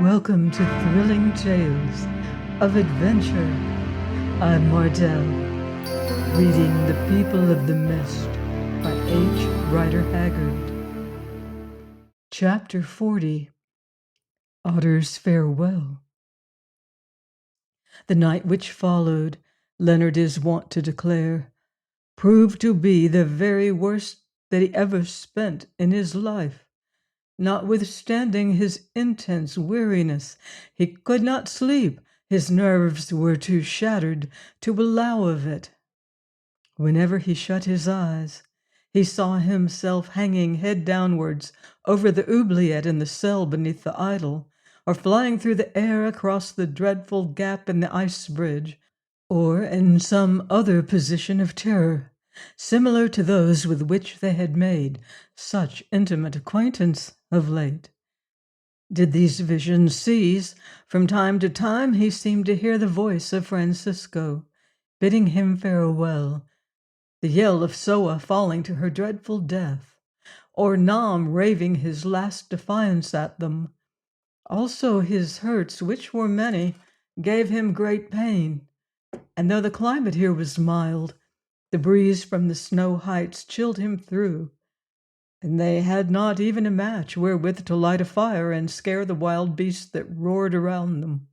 Welcome to Thrilling Tales of Adventure. I'm Mardell, reading The People of the Mist by H. Rider Haggard. Chapter 40, Otter's Farewell. The night which followed, Leonard is wont to declare, proved to be the very worst that he ever spent in his life. Notwithstanding his intense weariness, he could not sleep. His nerves were too shattered to allow of it. Whenever he shut his eyes, he saw himself hanging head downwards over the oubliette in the cell beneath the idol, or flying through the air across the dreadful gap in the ice bridge, or in some other position of terror, similar to those with which they had made such intimate acquaintance of late. Did these visions cease, from time to time he seemed to hear the voice of Francisco, bidding him farewell, the yell of Soa falling to her dreadful death, or Nam raving his last defiance at them. Also his hurts, which were many, gave him great pain, and though the climate here was mild, the breeze from the snow heights chilled him through, and they had not even a match wherewith to light a fire and scare the wild beasts that roared around them.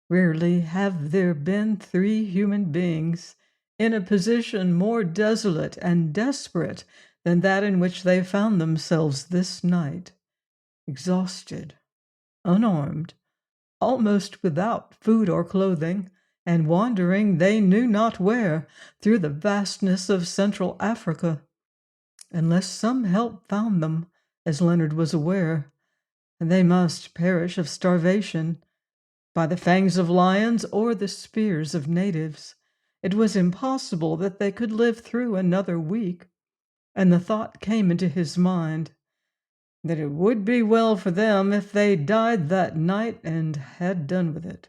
Rarely have there been 3 human beings in a position more desolate and desperate than that in which they found themselves this night, exhausted, unarmed, almost without food or clothing, and wandering they knew not where through the vastness of Central Africa. Unless some help found them, as Leonard was aware, they must perish of starvation, by the fangs of lions or the spears of natives. It was impossible that they could live through another week, and the thought came into his mind that it would be well for them if they died that night and had done with it.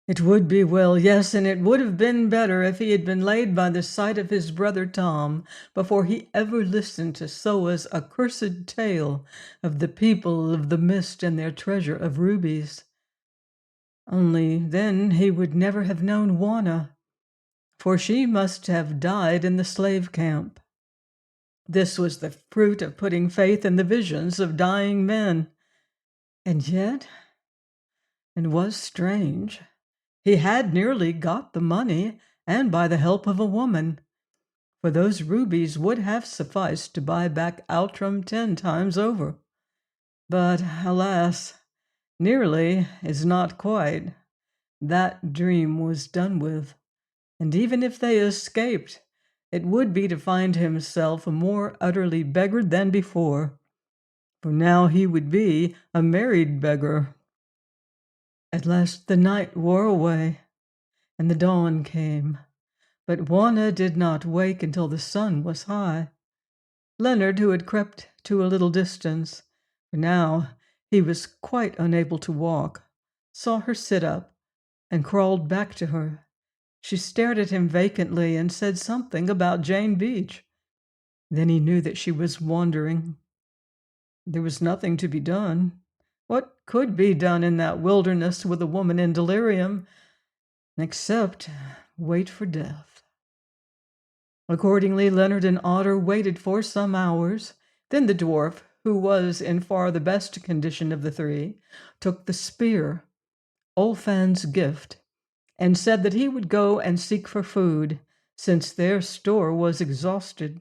It would be well, yes, and it would have been better if he had been laid by the side of his brother Tom before he ever listened to Soa's accursed tale of the people of the mist and their treasure of rubies. Only then he would never have known Juana, for she must have died in the slave camp. This was the fruit of putting faith in the visions of dying men. And yet, it was strange. He had nearly got the money, and by the help of a woman, for those rubies would have sufficed to buy back Outram 10 times over. But, alas, nearly is not quite. That dream was done with, and even if they escaped, it would be to find himself more utterly beggared than before, for now he would be a married beggar. At last the night wore away, and the dawn came, but Juana did not wake until the sun was high. Leonard, who had crept to a little distance, for now he was quite unable to walk, saw her sit up and crawled back to her. She stared at him vacantly and said something about Jane Beach. Then he knew that she was wandering. There was nothing to be done. What could be done in that wilderness with a woman in delirium, except wait for death? Accordingly, Leonard and Otter waited for some hours. Then the dwarf, who was in far the best condition of the 3, took the spear, Olfan's gift, and said that he would go and seek for food, since their store was exhausted.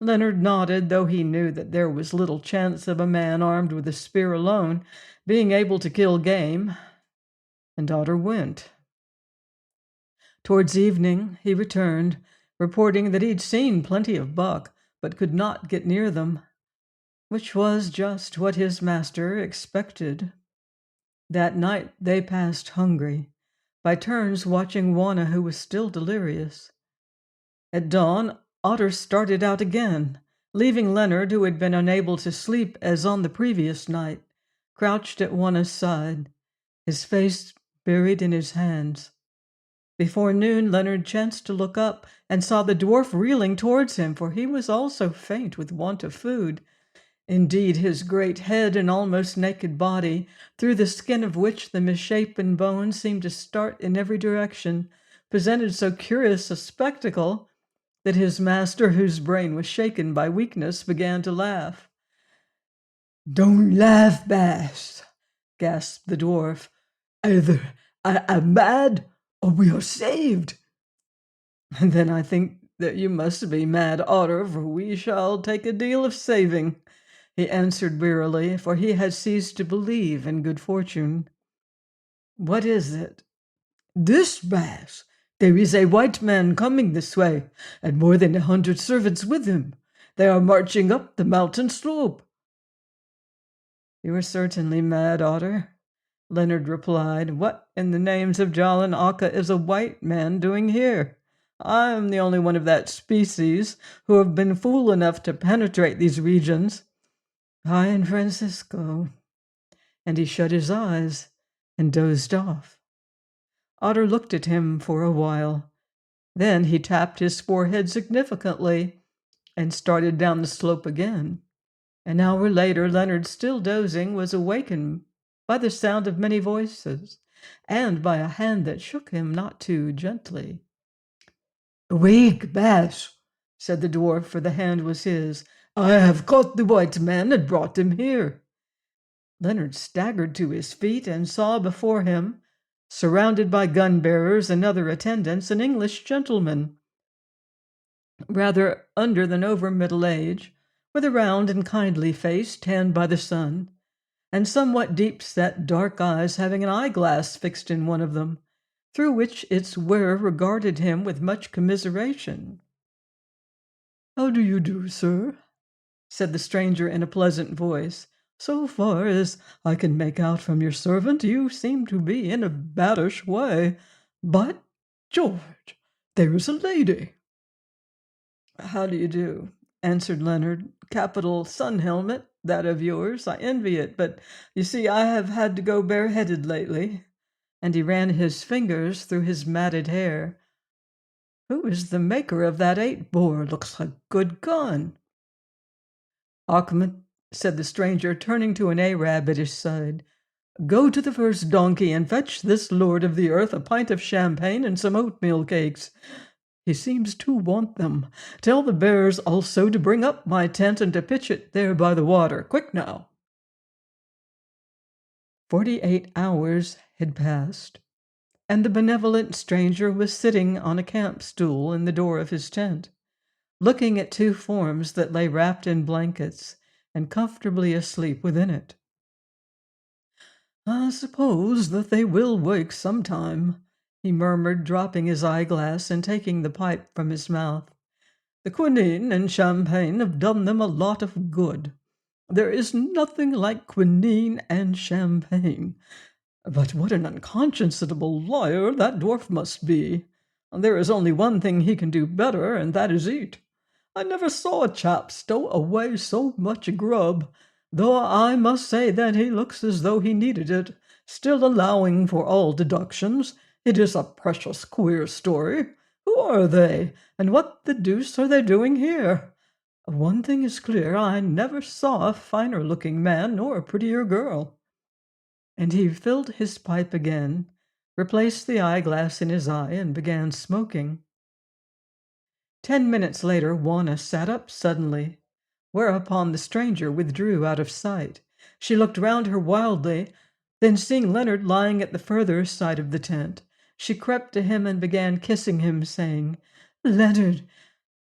Leonard nodded, though he knew that there was little chance of a man armed with a spear alone being able to kill game, and Otter went. Towards evening he returned, reporting that he'd seen plenty of buck, but could not get near them, which was just what his master expected. That night they passed hungry, by turns watching Juana, who was still delirious. At dawn, Otter started out again, leaving Leonard, who had been unable to sleep as on the previous night, crouched at Juana's side, his face buried in his hands. Before noon, Leonard chanced to look up and saw the dwarf reeling towards him, for he was also faint with want of food, Indeed, his great head and almost naked body, through the skin of which the misshapen bones seemed to start in every direction, presented so curious a spectacle that his master, whose brain was shaken by weakness, began to laugh. "Don't laugh, Bass," gasped the dwarf. "Either I am mad or we are saved." "Then I think that you must be mad, Otter, for we shall take a deal of saving," he answered wearily, for he had ceased to believe in good fortune. "What is it?" "This, Bass. There is a white man coming this way, and more than 100 servants with him. They are marching up the mountain slope." "You are certainly mad, Otter," Leonard replied. "What in the names of Jalan Aka is a white man doing here? I am the only one of that species who have been fool enough to penetrate these regions. I and Francisco." And he shut his eyes and dozed off. Otter looked at him for a while. Then he tapped his forehead significantly and started down the slope again. An hour later, Leonard, still dozing, was awakened by the sound of many voices and by a hand that shook him not too gently. "Awake, Bass," said the dwarf, for the hand was his. "I have caught the white man and brought him here." Leonard staggered to his feet and saw before him, surrounded by gun-bearers and other attendants, an English gentleman, rather under than over middle age, with a round and kindly face tanned by the sun, and somewhat deep-set dark eyes having an eyeglass fixed in one of them, through which its wearer regarded him with much commiseration. "How do you do, sir?" said the stranger in a pleasant voice. "So far as I can make out from your servant, you seem to be in a baddish way. But, George, there is a lady." "How do you do?" answered Leonard. "Capital sun helmet, that of yours. I envy it, but you see I have had to go bareheaded lately." And he ran his fingers through his matted hair. "Who is the maker of that 8-bore? Looks like a good gun." "Achmed," said the stranger, turning to an Arab at his side, "go to the first donkey and fetch this lord of the earth a pint of champagne and some oatmeal cakes. He seems to want them. Tell the bearers also to bring up my tent and to pitch it there by the water. Quick now." 48 hours had passed, and the benevolent stranger was sitting on a camp stool in the door of his tent, looking at 2 forms that lay wrapped in blankets and comfortably asleep within it. "I suppose that they will wake sometime," he murmured, dropping his eyeglass and taking the pipe from his mouth. "The quinine and champagne have done them a lot of good. There is nothing like quinine and champagne. But what an unconscionable liar that dwarf must be! There is only one thing he can do better, and that is eat. I never saw a chap stow away so much grub, though I must say that he looks as though he needed it. Still, allowing for all deductions, it is a precious queer story. Who are they, and what the deuce are they doing here? One thing is clear, I never saw a finer-looking man nor a prettier girl." And he filled his pipe again, replaced the eyeglass in his eye, and began smoking. 10 minutes later, Juana sat up suddenly, whereupon the stranger withdrew out of sight. She looked round her wildly, then seeing Leonard lying at the further side of the tent, she crept to him and began kissing him, saying, "Leonard,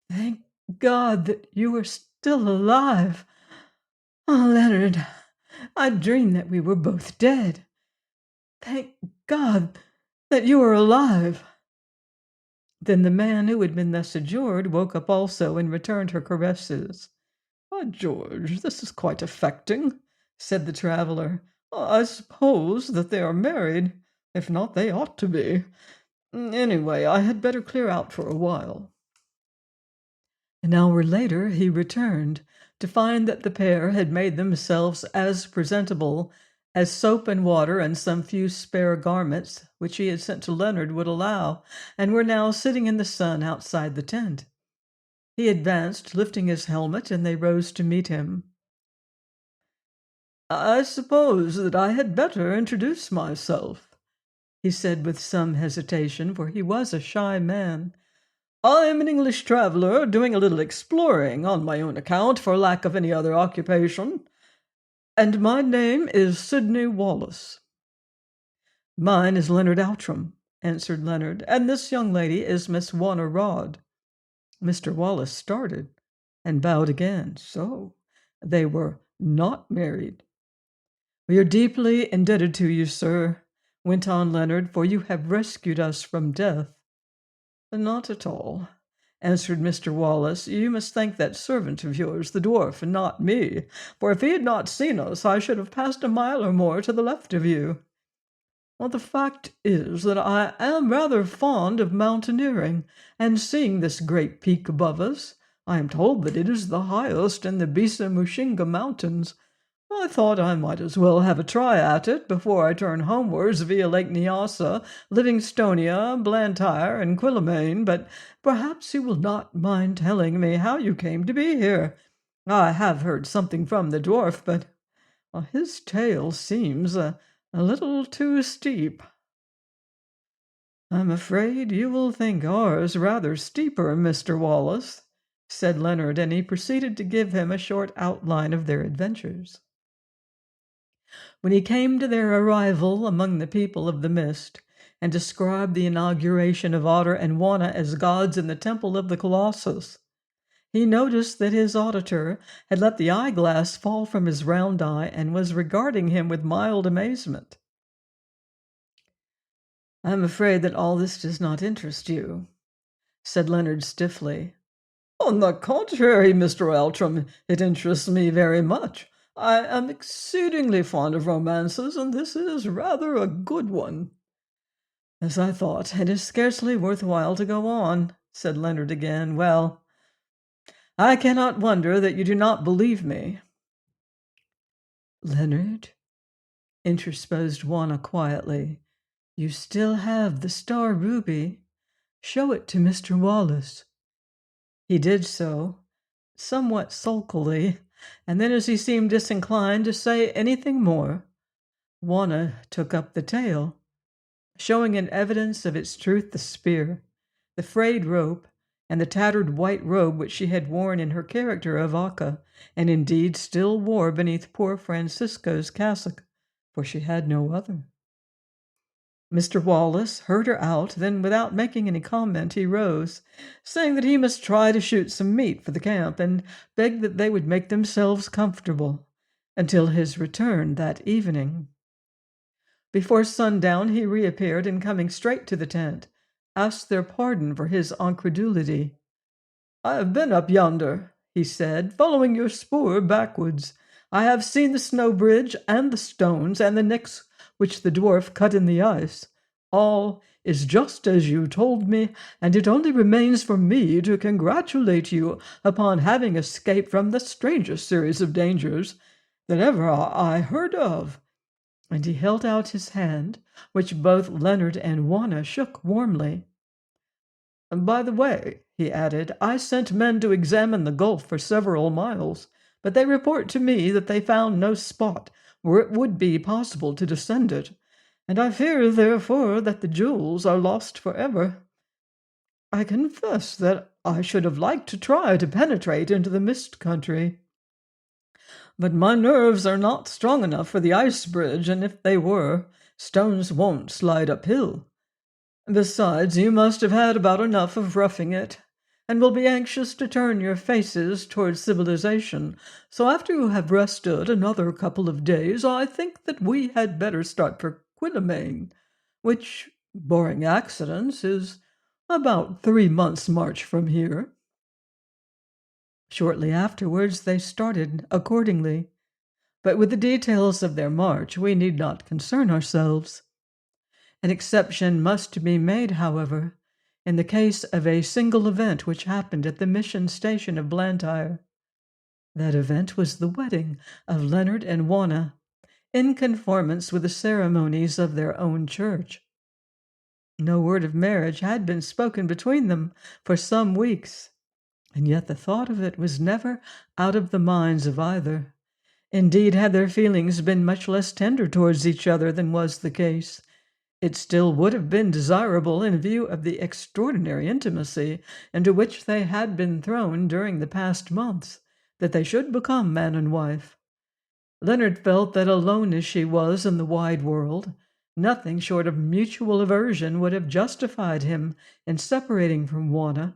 thank God that you are still alive. Oh, Leonard, I dreamed that we were both dead. Thank God that you are alive." Then the man who had been thus adjured woke up also and returned her caresses. "By George, this is quite affecting," said the traveler. "I suppose that they are married. If not, they ought to be. Anyway, I had better clear out for a while." An hour later he returned, to find that the pair had made themselves as presentable as soap and water and some few spare garments which he had sent to Leonard would allow, and were now sitting in the sun outside the tent. He advanced, lifting his helmet, and they rose to meet him. "I suppose that I had better introduce myself," he said with some hesitation, for he was a shy man. "I am an English traveller doing a little exploring on my own account for lack of any other occupation, and my name is Sidney Wallace." "Mine is Leonard Outram," answered Leonard, "and this young lady is Miss Warner Rodd." Mr. Wallace started and bowed again. So they were not married. "We are deeply indebted to you, sir," went on Leonard, "for you have rescued us from death." "Not at all," answered Mr. Wallace. "You must thank that servant of yours, the dwarf, and not me, for if he had not seen us, I should have passed a mile or more to the left of you. Well, the fact is that I am rather fond of mountaineering, and seeing this great peak above us, I am told that it is the highest in the Bisa Mushinga Mountains. I thought I might as well have a try at it before I turn homewards via Lake Nyassa, Livingstonia, Blantyre, and Quillimane, but perhaps you will not mind telling me how you came to be here. I have heard something from the dwarf, but his tale seems a little too steep." "I'm afraid you will think ours rather steeper, Mr. Wallace," said Leonard, and he proceeded to give him a short outline of their adventures. When he came to their arrival among the people of the mist, and described the inauguration of Otter and Wanna as gods in the temple of the Colossus, he noticed that his auditor had let the eyeglass fall from his round eye and was regarding him with mild amazement. "I'm afraid that all this does not interest you," said Leonard stiffly. "On the contrary, Mr. Outram, it interests me very much. I am exceedingly fond of romances, and this is rather a good one." "As I thought, it is scarcely worth while to go on," said Leonard again. "Well, I cannot wonder that you do not believe me." "Leonard," interposed Wanna quietly, "you still have the star ruby. Show it to Mr. Wallace." He did so, somewhat sulkily, and then, as he seemed disinclined to say anything more, Wanna took up the tale, showing in evidence of its truth the spear, the frayed rope, and the tattered white robe which she had worn in her character of Akka, and indeed still wore beneath poor Francisco's cassock, for she had no other. Mr. Wallace heard her out, then without making any comment he rose, saying that he must try to shoot some meat for the camp, and begged that they would make themselves comfortable until his return that evening. Before sundown he reappeared, and coming straight to the tent, asked their pardon for his incredulity. "I have been up yonder," he said, "following your spoor backwards. I have seen the snow bridge and the stones and the nicks which the dwarf cut in the ice. All is just as you told me, and it only remains for me to congratulate you upon having escaped from the strangest series of dangers that ever I heard of." And he held out his hand, which both Leonard and Wanna shook warmly. "By the way," he added, "I sent men to examine the gulf for several miles, but they report to me that they found no spot where it would be possible to descend it, and I fear, therefore, that the jewels are lost forever. I confess that I should have liked to try to penetrate into the mist country, but my nerves are not strong enough for the ice bridge, and if they were, stones won't slide uphill. Besides, you must have had about enough of roughing it, and will be anxious to turn your faces towards civilization. So after you have rested another couple of days, I think that we had better start for Quillimane, which, barring accidents, is about 3 months' march from here." Shortly afterwards they started accordingly, but with the details of their march we need not concern ourselves. An exception must be made, however, in the case of a single event which happened at the mission station of Blantyre. That event was the wedding of Leonard and Wanna, in conformance with the ceremonies of their own church. No word of marriage had been spoken between them for some weeks, and yet the thought of it was never out of the minds of either. Indeed, had their feelings been much less tender towards each other than was the case, it still would have been desirable, in view of the extraordinary intimacy into which they had been thrown during the past months, that they should become man and wife. Leonard felt that, alone as she was in the wide world, nothing short of mutual aversion would have justified him in separating from Juana,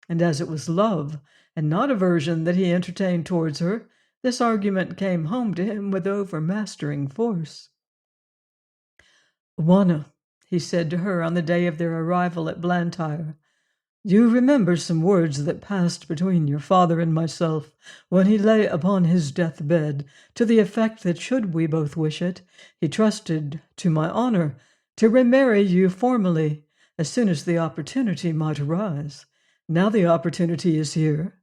and as it was love and not aversion that he entertained towards her, this argument came home to him with overmastering force. "Juana," he said to her on the day of their arrival at Blantyre, "you remember some words that passed between your father and myself when he lay upon his death-bed, to the effect that, should we both wish it, he trusted to my honor to remarry you formally as soon as the opportunity might arise. Now the opportunity is here,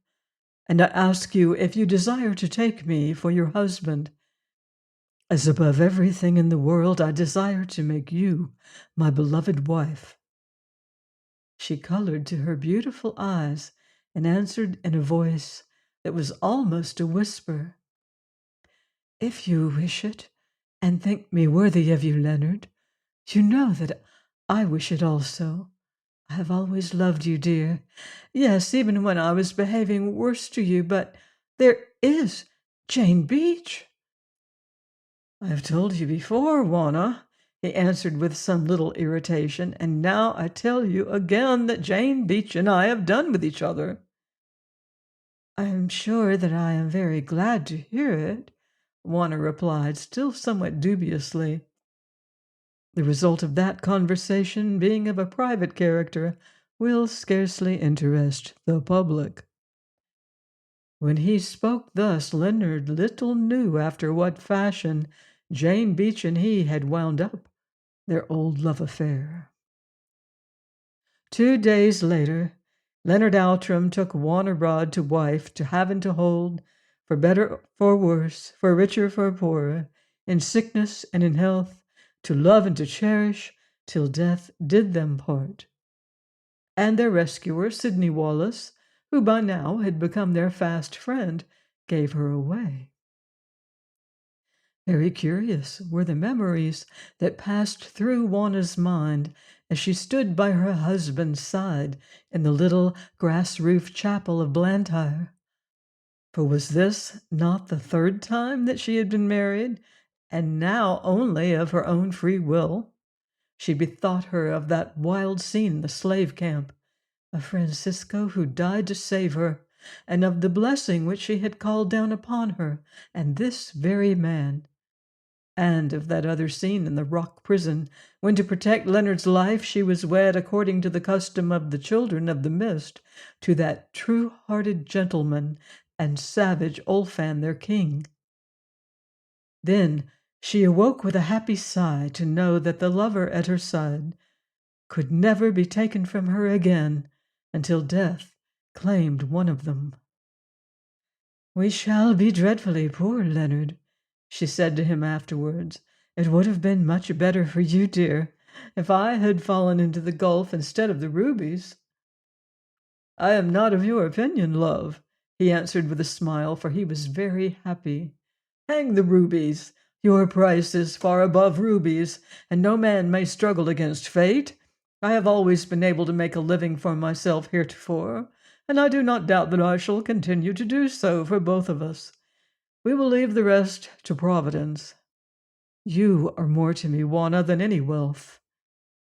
and I ask you if you desire to take me for your husband. As above everything in the world, I desire to make you my beloved wife." She colored to her beautiful eyes and answered in a voice that was almost a whisper, "If you wish it, and think me worthy of you, Leonard, you know that I wish it also. I have always loved you, dear. Yes, even when I was behaving worse to you, but there is Jane Beach." "I have told you before, Juana," he answered with some little irritation, "and now I tell you again that Jane Beach and I have done with each other." "I am sure that I am very glad to hear it," Juana replied, still somewhat dubiously. The result of that conversation, being of a private character, will scarcely interest the public. When he spoke thus, Leonard little knew after what fashion Jane Beach and he had wound up their old love affair. 2 days later, Leonard Outram took Juana Broad to wife, to have and to hold, for better for worse, for richer for poorer, in sickness and in health, to love and to cherish, till death did them part. And their rescuer, Sidney Wallace, who by now had become their fast friend, gave her away. Very curious were the memories that passed through Juana's mind as she stood by her husband's side in the little grass-roofed chapel of Blantyre. For was this not the third time that she had been married, and now only of her own free will? She bethought her of that wild scene in the slave camp, of Francisco who died to save her, and of the blessing which she had called down upon her and this very man, and of that other scene in the rock prison, when, to protect Leonard's life, she was wed, according to the custom of the children of the mist, to that true-hearted gentleman and savage Olfan, their king. Then she awoke with a happy sigh to know that the lover at her side could never be taken from her again until death claimed one of them. "We shall be dreadfully poor, Leonard," she said to him afterwards. "It would have been much better for you, dear, if I had fallen into the gulf instead of the rubies." "I am not of your opinion, love," he answered with a smile, for he was very happy. "Hang the rubies! Your price is far above rubies, and no man may struggle against fate. I have always been able to make a living for myself heretofore, and I do not doubt that I shall continue to do so for both of us. We will leave the rest to Providence. You are more to me, Juana, than any wealth,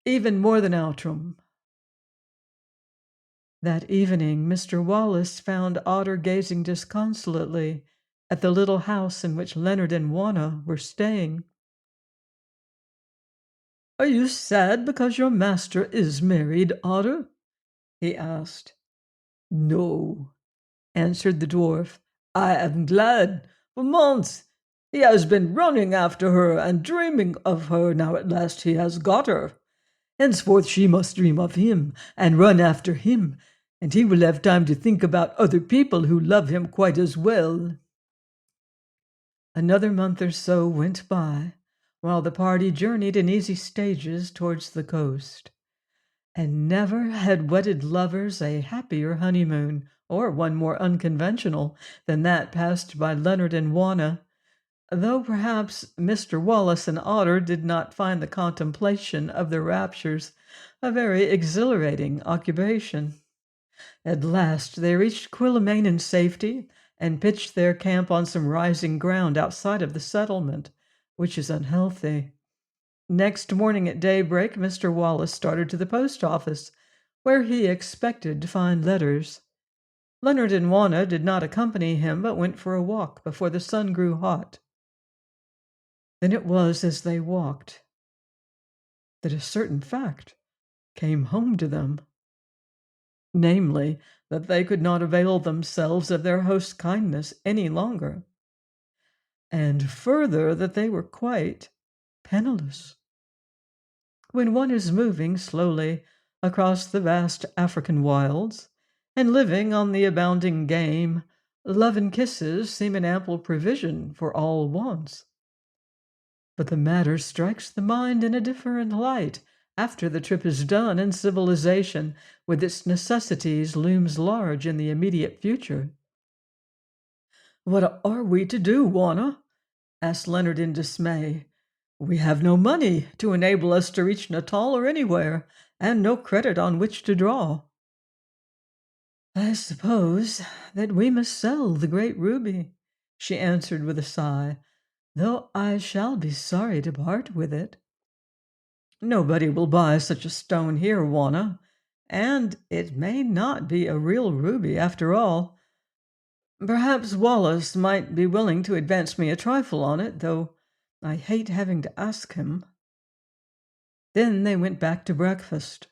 even more than Outram." That evening Mr. Wallace found Otter gazing disconsolately at the little house in which Leonard and Juana were staying. "Are you sad because your master is married, Otter?" he asked. "No," answered the dwarf. "I am glad. For months he has been running after her and dreaming of her. Now at last he has got her. Henceforth she must dream of him and run after him, and he will have time to think about other people who love him quite as well." Another month or so went by, while the party journeyed in easy stages towards the coast. And never had wedded lovers a happier honeymoon, or one more unconventional than that passed by Leonard and Juana, though perhaps Mr. Wallace and Otter did not find the contemplation of their raptures a very exhilarating occupation. At last they reached Quillimane in safety and pitched their camp on some rising ground outside of the settlement, which is unhealthy. Next morning at daybreak, Mr. Wallace started to the post office, where he expected to find letters. Leonard and Juana did not accompany him, but went for a walk before the sun grew hot. Then it was as they walked that a certain fact came home to them, namely, that they could not avail themselves of their host's kindness any longer, and further that they were quite penniless. When one is moving slowly across the vast African wilds and living on the abounding game, love and kisses seem an ample provision for all wants. But the matter strikes the mind in a different light after the trip is done and civilization, with its necessities, looms large in the immediate future. "What are we to do, Juana?" asked Leonard in dismay. "We have no money to enable us to reach Natal or anywhere, and no credit on which to draw." "I suppose that we must sell the great ruby," she answered with a sigh, "though I shall be sorry to part with it." "Nobody will buy such a stone here, Juana, and it may not be a real ruby after all. Perhaps Wallace might be willing to advance me a trifle on it, though I hate having to ask him." Then they went back to breakfast,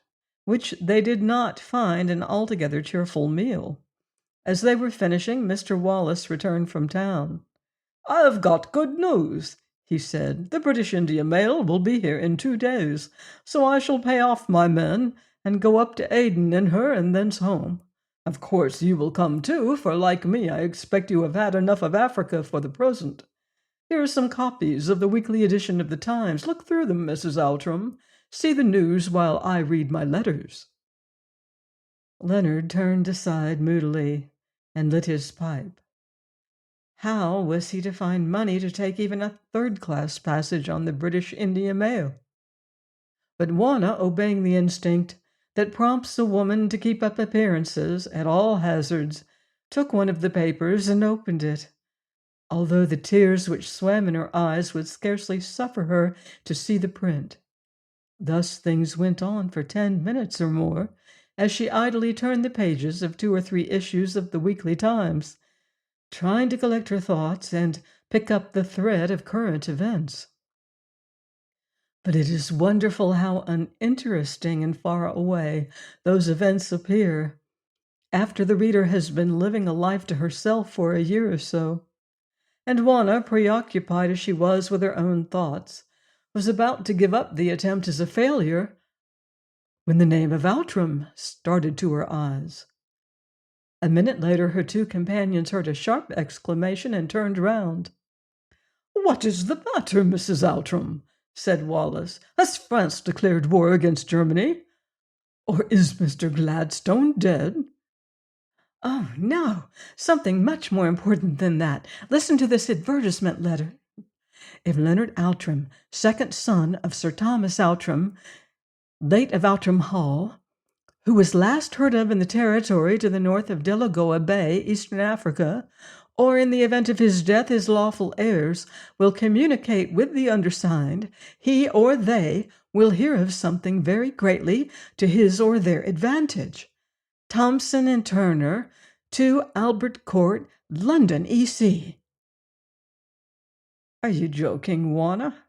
which they did not find an altogether cheerful meal. As they were finishing, Mr. Wallace returned from town. "I have got good news," he said. "The British India mail will be here in 2 days, so I shall pay off my men and go up to Aden in her and thence home. Of course you will come too, for like me I expect you have had enough of Africa for the present. Here are some copies of the weekly edition of the Times. Look through them, Mrs. Outram. See the news while I read my letters." Leonard turned aside moodily and lit his pipe. How was he to find money to take even a third-class passage on the British India Mail? But Juana, obeying the instinct that prompts a woman to keep up appearances at all hazards, took one of the papers and opened it, although the tears which swam in her eyes would scarcely suffer her to see the print. Thus things went on for 10 minutes or more, as she idly turned the pages of 2 or 3 issues of the Weekly Times, trying to collect her thoughts and pick up the thread of current events. But it is wonderful how uninteresting and far away those events appear after the reader has been living a life to herself for a year or so. And Juana, preoccupied as she was with her own thoughts, was about to give up the attempt as a failure when the name of Outram started to her eyes. A minute later her 2 companions heard a sharp exclamation and turned round. "What is the matter, Mrs. Outram?" said Wallace. "Has France declared war against Germany? Or is Mr. Gladstone dead?" "Oh, no, something much more important than that. Listen to this advertisement letter. If Leonard Outram, second son of Sir Thomas Outram, late of Outram Hall, who was last heard of in the territory to the north of Delagoa Bay, Eastern Africa, or in the event of his death his lawful heirs, will communicate with the undersigned, he or they will hear of something very greatly to his or their advantage. Thompson and Turner, 2 Albert Court, London, E.C." "Are you joking, Juana?"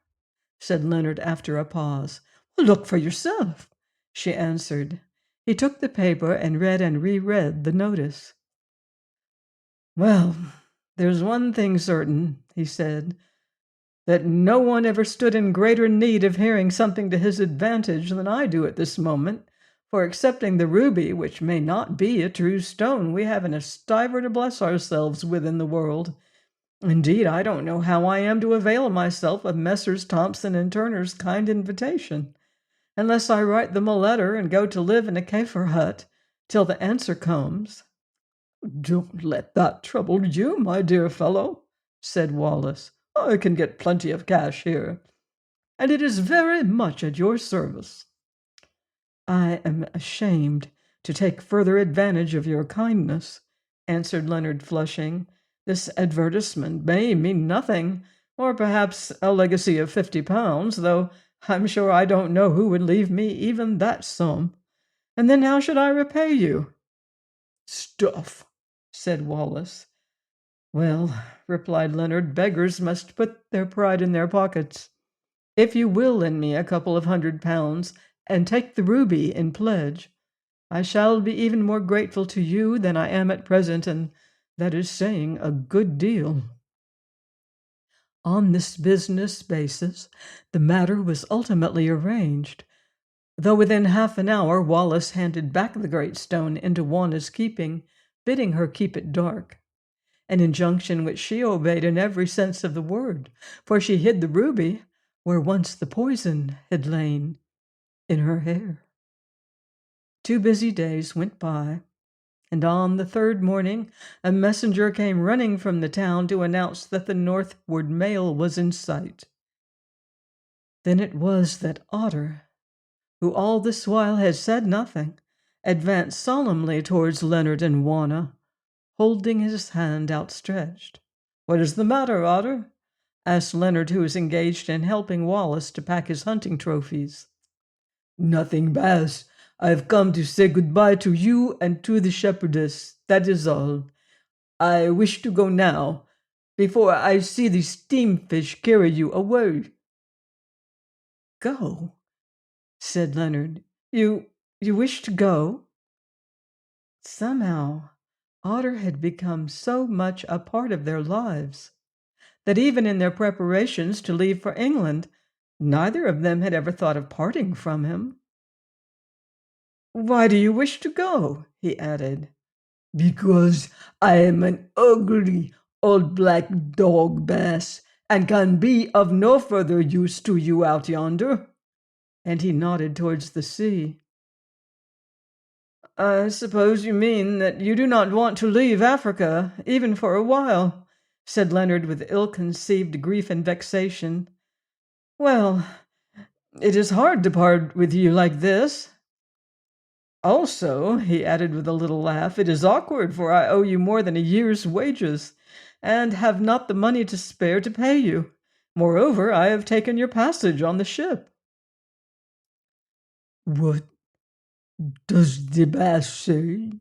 said Leonard after a pause. "Look for yourself," she answered. He took the paper and read and reread the notice. "Well, there's one thing certain," he said, "that no one ever stood in greater need of hearing something to his advantage than I do at this moment, for excepting the ruby, which may not be a true stone, we haven't a stiver to bless ourselves with in the world. Indeed, I don't know how I am to avail myself of Messrs. Thompson and Turner's kind invitation, unless I write them a letter and go to live in a Kaffir hut till the answer comes." "Don't let that trouble you, my dear fellow," said Wallace. I can get plenty of cash here, and it is very much at your service. I am ashamed to take further advantage of your kindness, answered Leonard, flushing. This advertisement may mean nothing, or perhaps a legacy of £50, though I'm sure I don't know who would leave me even that sum. And then how should I repay you? Stuff, said Wallace. Well, replied Leonard, beggars must put their pride in their pockets. If you will lend me a couple of £100 and take the ruby in pledge, I shall be even more grateful to you than I am at present, and that is saying a good deal. On this business basis, the matter was ultimately arranged, though within half an hour Wallace handed back the great stone into Wanna's keeping, bidding her keep it dark, an injunction which she obeyed in every sense of the word, for she hid the ruby where once the poison had lain, in her hair. 2 busy days went by, and on the third morning a messenger came running from the town to announce that the northward mail was in sight. Then it was that Otter, who all this while had said nothing, advanced solemnly towards Leonard and Wanna, holding his hand outstretched. "What is the matter, Otter?" asked Leonard, who was engaged in helping Wallace to pack his hunting trophies. "Nothing, Bass. I have come to say good-bye to you and to the shepherdess. That is all. I wish to go now, before I see the steam-fish carry you away." "Go?" said Leonard. You wish to go?" Somehow, Otter had become so much a part of their lives that even in their preparations to leave for England, neither of them had ever thought of parting from him. "Why do you wish to go?" he added. "Because I am an ugly old black dog, Bass, and can be of no further use to you out yonder." And he nodded towards the sea. "I suppose you mean that you do not want to leave Africa, even for a while," said Leonard with ill-conceived grief and vexation. "Well, it is hard to part with you like this. Also," he added with a little laugh, "it is awkward, for I owe you more than a year's wages, and have not the money to spare to pay you. Moreover, I have taken your passage on the ship." "What does the Bass say?"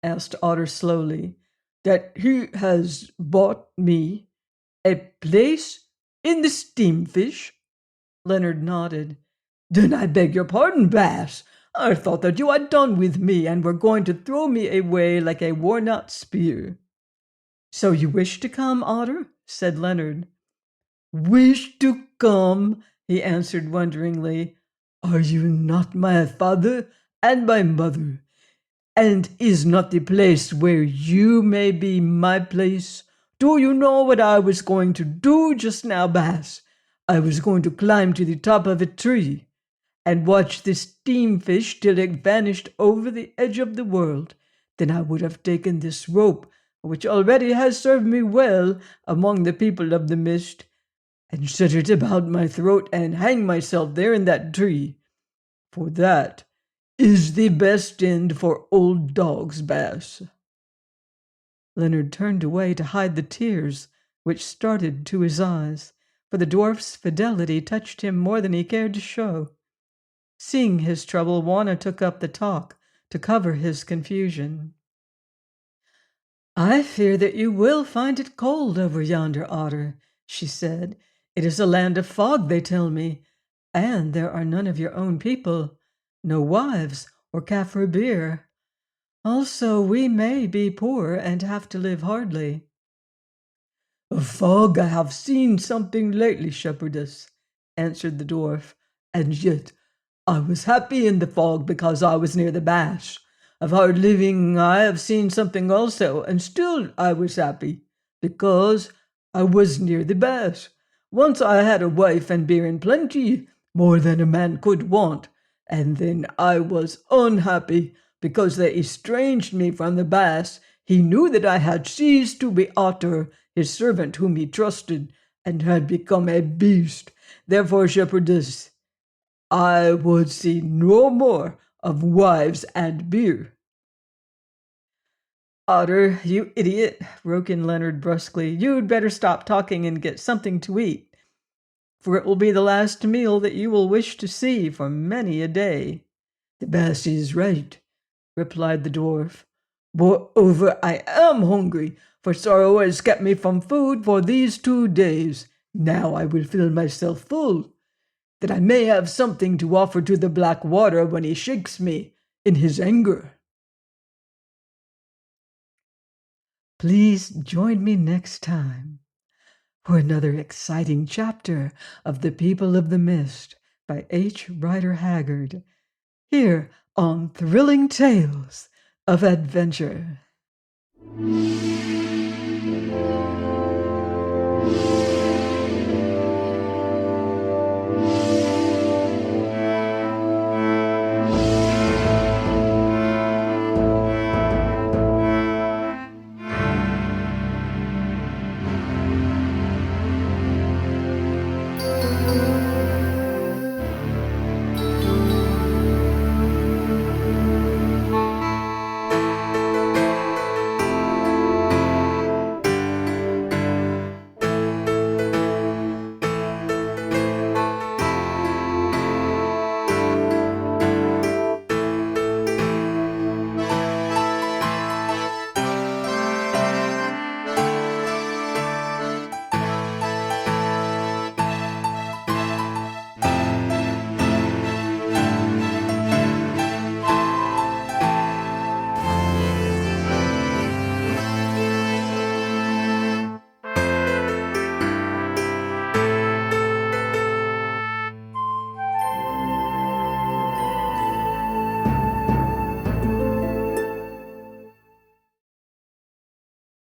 asked Otter slowly. "That he has bought me a place in the Steamfish?" Leonard nodded. "Then I beg your pardon, Bass. I thought that you had done with me and were going to throw me away like a worn-out spear." "So you wish to come, Otter?" said Leonard. "Wish to come?" he answered wonderingly. "Are you not my father and my mother? And is not the place where you may be my place? Do you know what I was going to do just now, Bass? I was going to climb to the top of a tree and watch the steamfish till it vanished over the edge of the world. Then I would have taken this rope, which already has served me well among the people of the mist, and set it about my throat and hang myself there in that tree. For that is the best end for old dogs, Bass." Leonard turned away to hide the tears which started to his eyes, for the dwarf's fidelity touched him more than he cared to show. Seeing his trouble, Wanna took up the talk to cover his confusion. "I fear that you will find it cold over yonder, Otter," she said. "It is a land of fog, they tell me, and there are none of your own people, no wives or Kaffir beer. Also, we may be poor and have to live hardly." "A fog I have seen something lately, shepherdess," answered the dwarf, "and yet I was happy in the fog because I was near the Bass. Of hard living I have seen something also, and still I was happy, because I was near the Bass. Once I had a wife and beer in plenty, more than a man could want, and then I was unhappy, because they estranged me from the Bass. He knew that I had ceased to be Otter, his servant whom he trusted, and had become a beast. Therefore, shepherdess, I would see no more of wives and beer. Otter, you idiot, broke in Leonard brusquely. You'd better stop talking and get something to eat, for it will be the last meal that you will wish to see for many a day. The bass is right, replied the dwarf. Moreover, I am hungry, for sorrow has kept me from food for these 2 days. Now I will fill myself full, that I may have something to offer to the black water when he shakes me in his anger. Please join me next time for another exciting chapter of The People of the Mist by H. Rider Haggard, here on Thrilling Tales of Adventure.